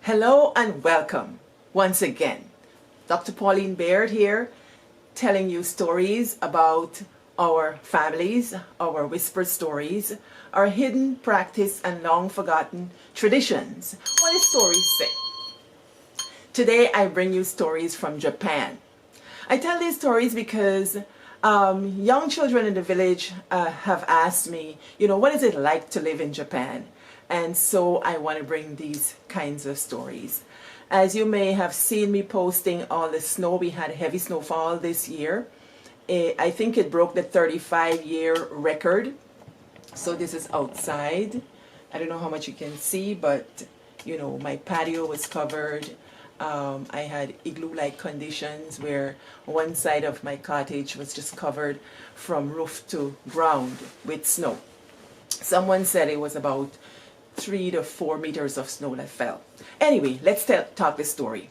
Hello and welcome once again. Dr. Pauline Baird here, telling you stories about our families, our whispered stories, our hidden practice and long forgotten traditions. What do stories say? Today I bring you stories from Japan. I tell these stories because young children in the village have asked me, what is it like to live in Japan? And so I want to bring these kinds of stories. As you may have seen me posting all the snow, we had heavy snowfall this year. I think it broke the 35-year record. So this is outside. I don't know how much you can see, but my patio was covered. I had igloo-like conditions where one side of my cottage was just covered from roof to ground with snow. Someone said it was about 3 to 4 meters of snow that fell. Anyway, let's talk this story.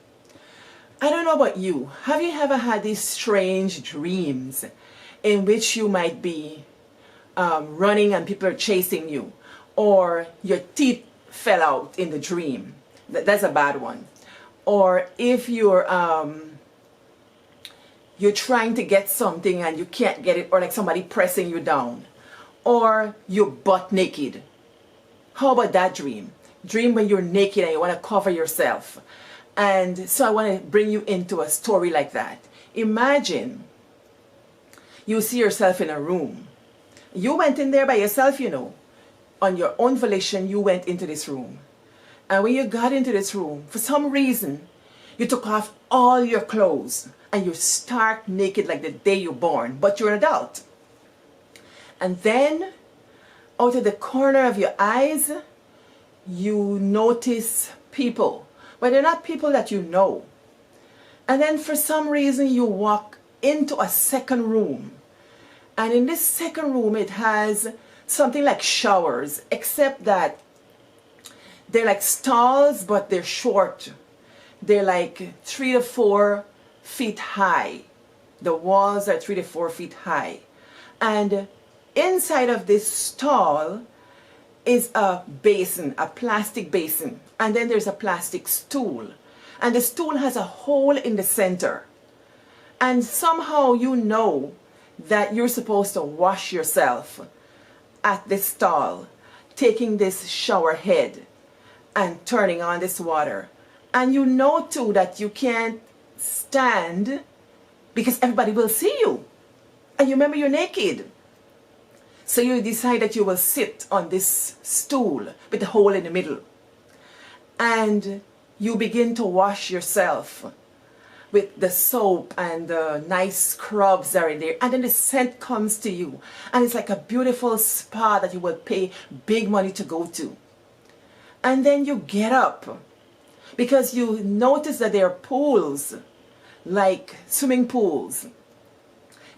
I don't know about you. Have you ever had these strange dreams in which you might be running and people are chasing you, or your teeth fell out in the dream? That's a bad one. Or if you're trying to get something and you can't get it, or like somebody pressing you down, or you're butt naked. How about that dream? Dream when you're naked and you want to cover yourself. And so I want to bring you into a story like that. Imagine you see yourself in a room. You went in there by yourself, on your own volition. You went into this room. And when you got into this room, for some reason, you took off all your clothes and you're stark naked like the day you're born, but you're an adult. And then, out of the corner of your eyes, you notice people, but they're not people that you know. And then for some reason, you walk into a second room. And in this second room, it has something like showers, except that they're like stalls, but they're short. They're like 3 to 4 feet high. The walls are 3 to 4 feet high. And inside of this stall is a basin, a plastic basin. And then there's a plastic stool. And the stool has a hole in the center. And somehow you know that you're supposed to wash yourself at this stall, taking this shower head and turning on this water. And you know too that you can't stand because everybody will see you. And you remember you're naked. So you decide that you will sit on this stool with the hole in the middle. And you begin to wash yourself with the soap and the nice scrubs that are in there. And then the scent comes to you. And it's like a beautiful spa that you will pay big money to go to. And then you get up because you notice that there are pools, like swimming pools,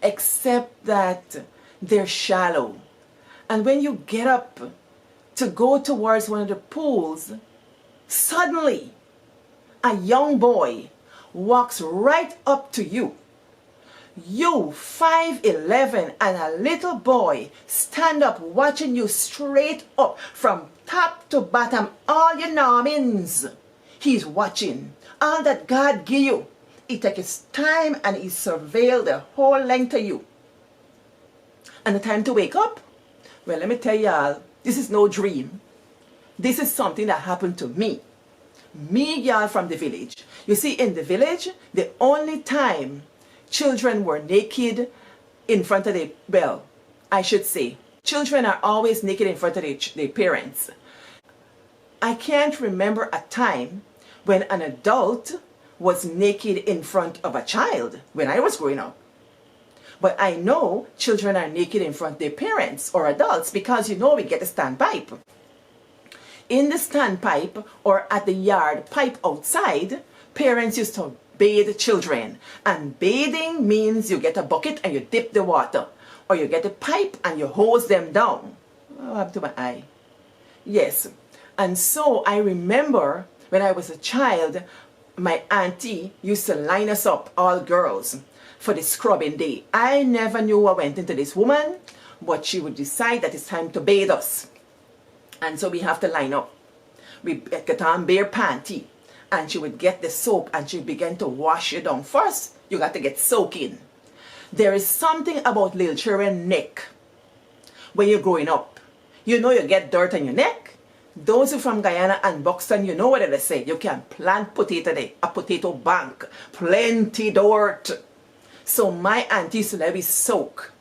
except that they're shallow. And when you get up to go towards one of the pools, suddenly a young boy walks right up to you. You, 5'11", and a little boy stand up watching you straight up from top to bottom, all your normins. He's watching all that God give you. He take his time and he surveil the whole length of you. And the time to wake up? Well, let me tell y'all, this is no dream. This is something that happened to me. Me, y'all, from the village. You see, in the village, the only time children were naked in front of children are always naked in front of their parents. I can't remember a time when an adult was naked in front of a child when I was growing up. But I know children are naked in front of their parents or adults because we get a standpipe. In the standpipe or at the yard pipe outside, parents used to bathe children. And bathing means you get a bucket and you dip the water. Or you get a pipe and you hose them down. Oh, up to my eye. Yes. And so I remember when I was a child, my auntie used to line us up, all girls, for the scrubbing day. I never knew I went into this woman, but she would decide that it's time to bathe us. And so we have to line up. We get on bare panty. and she would get the soap and she began to wash you down. First, you got to get soaking. There is something about little children's neck when you're growing up. You know you get dirt on your neck. Those who from Guyana and Buxton, you know what they say. You can plant potato there, a potato bank, plenty dirt. So my auntie used to let me soak.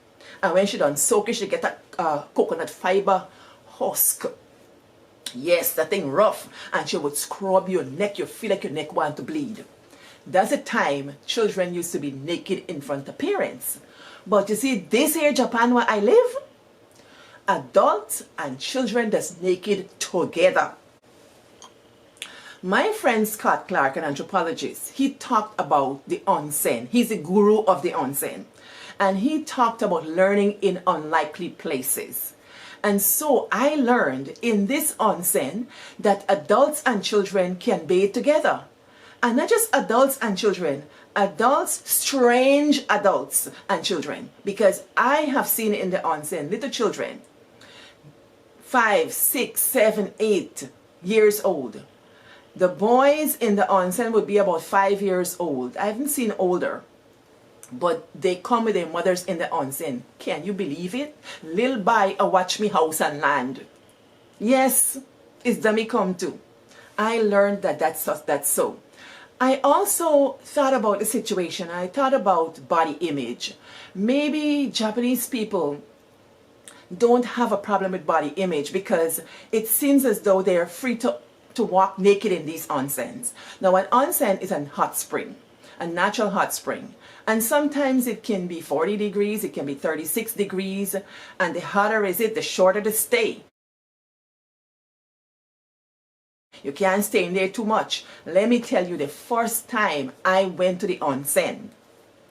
And when she done soaking, she get a coconut fiber husk. Yes, that thing rough. And she would scrub your neck. You feel like your neck want to bleed. That's the time children used to be naked in front of parents. But you see, this here Japan where I live, adults and children that's naked together. My friend Scott Clark, an anthropologist, he talked about the onsen. He's the guru of the onsen. And he talked about learning in unlikely places. And so I learned in this onsen that adults and children can bathe together. And not just adults and children, adults, strange adults and children. Because I have seen in the onsen little children, 5, 6, 7, 8 years old. The boys in the onsen would be about 5 years old. I haven't seen older. But they come with their mothers in the onsen. Can you believe it? Lil boy a watch me house and land. Yes, it's that me come to. I learned that that's so. I also thought about the situation. I thought about body image. Maybe Japanese people don't have a problem with body image because it seems as though they're free to walk naked in these onsens. Now an onsen is a hot spring, a natural hot spring. And sometimes it can be 40 degrees, it can be 36 degrees. And the hotter is it, the shorter the stay. You can't stay in there too much. Let me tell you, the first time I went to the onsen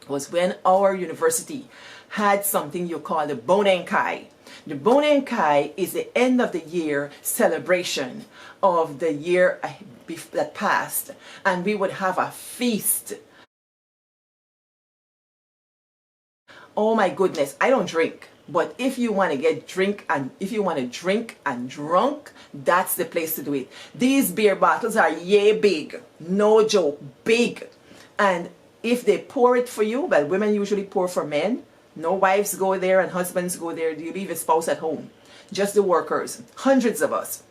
was when our university had something you call the Bonenkai. The Bonenkai is the end of the year celebration of the year that passed. And we would have a feast. Oh my goodness, I don't drink. But if you want to get drink and drunk, that's the place to do it. These beer bottles are yay big. No joke, big. And if they pour it for you, well, women usually pour for men. No wives go there and husbands go there. You leave a spouse at home. Just the workers. Hundreds of us.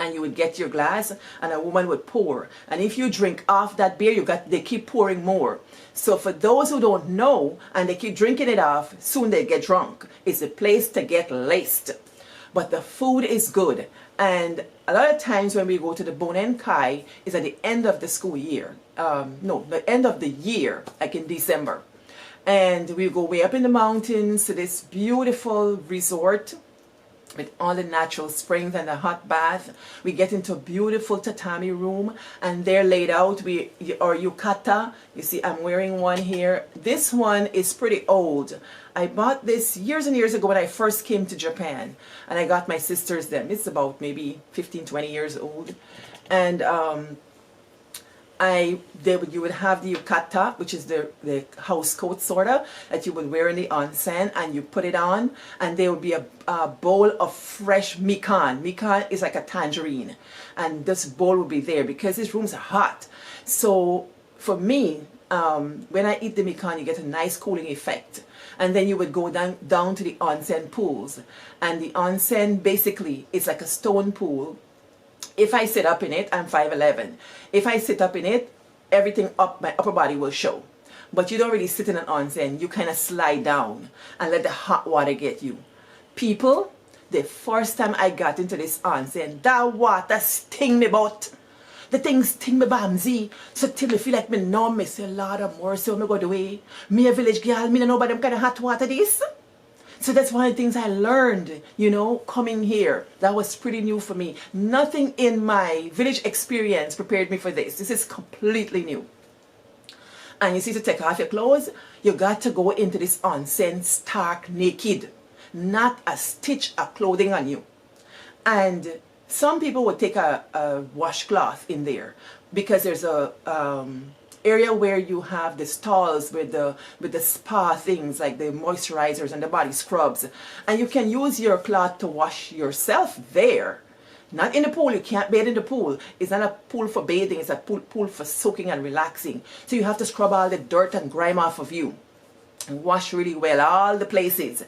And you would get your glass and a woman would pour. And if you drink off that beer, they keep pouring more. So for those who don't know and they keep drinking it off, soon they get drunk. It's a place to get laced. But the food is good. And a lot of times when we go to the Bonen Kai is at the end of the school year. The end of the year, like in December. And we go way up in the mountains to this beautiful resort with all the natural springs and the hot bath. We get into a beautiful tatami room and they're laid out, or yukata. You see, I'm wearing one here. This one is pretty old. I bought this years and years ago when I first came to Japan. And I got my sisters them. It's about maybe 15, 20 years old. And you would have the yukata, which is the house coat sort of, that you would wear in the onsen, and you put it on, and there would be a bowl of fresh mikan. Mikan is like a tangerine, and this bowl would be there because these rooms are hot. So for me, when I eat the mikan, you get a nice cooling effect. And then you would go down to the onsen pools, and the onsen basically is like a stone pool. If I sit up in it, I'm 5'11". If I sit up in it, everything up my upper body will show. But you don't really sit in an onsen. You kind of slide down and let the hot water get you. People, the first time I got into this onsen, that water sting me butt. The thing sting me bamsy. So till me feel like me numb, me say, Lord of mercy, what me go do way? Me a village girl, me don't know about them kind of hot water this. So that's one of the things I learned, coming here. That was pretty new for me. Nothing in my village experience prepared me for this. This is completely new. And you see, to take off your clothes, you got to go into this onsen stark naked. Not a stitch of clothing on you. And some people would take a washcloth in there because there's a area where you have the stalls with the spa things like the moisturizers and the body scrubs, and you can use your cloth to wash yourself there. Not in the pool. You can't bathe in the pool. It's not a pool for bathing. It's a pool for soaking and relaxing. So you have to scrub all the dirt and grime off of you and wash really well all the places.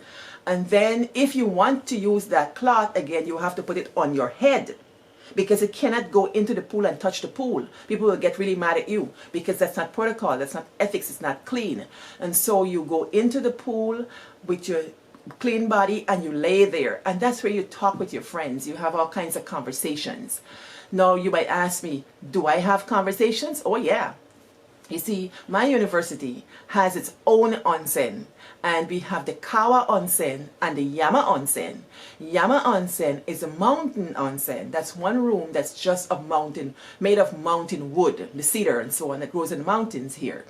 And then if you want to use that cloth again, you have to put it on your head, because it cannot go into the pool and touch the pool. People will get really mad at you because that's not protocol, that's not ethics, it's not clean. And so you go into the pool with your clean body and you lay there, and that's where you talk with your friends. You have all kinds of conversations. Now you might ask me, do I have conversations? Oh yeah. You see, my university has its own onsen, and we have the Kawa onsen and the Yama onsen. Yama onsen is a mountain onsen. That's one room that's just of mountain, made of mountain wood, the cedar and so on that grows in the mountains here.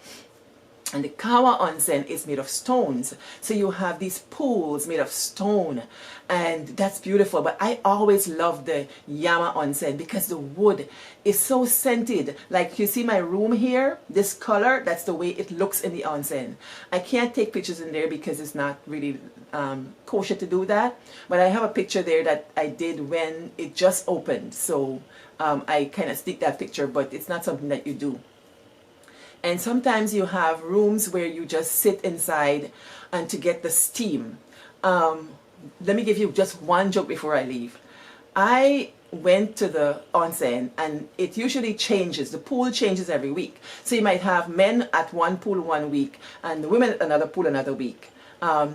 And the Kawa onsen is made of stones. So you have these pools made of stone, and that's beautiful. But I always love the Yama onsen because the wood is so scented. Like you see my room here, this color, that's the way it looks in the onsen. I can't take pictures in there because it's not really kosher to do that. But I have a picture there that I did when it just opened. So I kind of stick that picture, but it's not something that you do. And sometimes you have rooms where you just sit inside and to get the steam. Let me give you just one joke before I leave. I went to the onsen, and it usually changes. The pool changes every week. So you might have men at one pool one week and the women at another pool another week.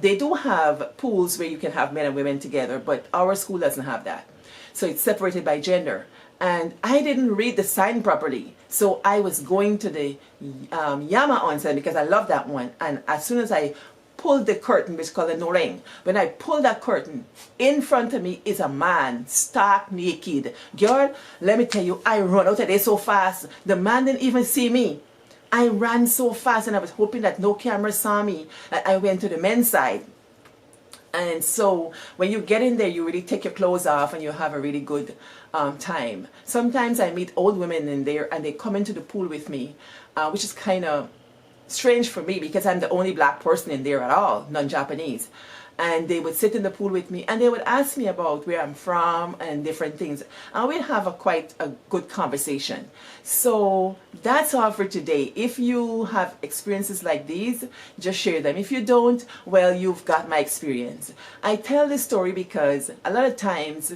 They do have pools where you can have men and women together, but our school doesn't have that. So it's separated by gender. And I didn't read the sign properly. So I was going to the Yama onsen because I love that one. And as soon as I pulled the curtain, which is called a noreng, when I pulled that curtain, in front of me is a man, stark naked. Girl, let me tell you, I run out of there so fast. The man didn't even see me. I ran so fast, and I was hoping that no camera saw me. I went to the men's side. And so when you get in there, you really take your clothes off and you have a really good time. Sometimes I meet old women in there and they come into the pool with me, which is kind of strange for me because I'm the only black person in there at all, non-Japanese. And they would sit in the pool with me and they would ask me about where I'm from and different things. And we'd have quite a good conversation. So that's all for today. If you have experiences like these, just share them. If you don't, well, you've got my experience. I tell this story because a lot of times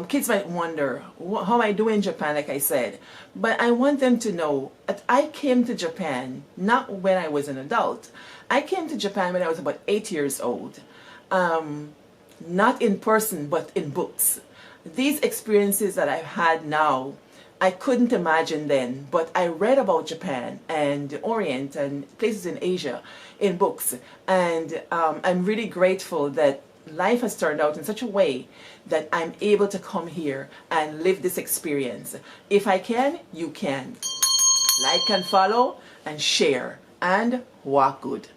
kids might wonder, how am I doing in Japan, like I said. But I want them to know that I came to Japan not when I was an adult. I came to Japan when I was about 8 years old. Not in person, but in books. These experiences that I've had now, I couldn't imagine then, but I read about Japan and the Orient and places in Asia in books. And I'm really grateful that life has turned out in such a way that I'm able to come here and live this experience. If I can, you can. Like and follow and share and walk good.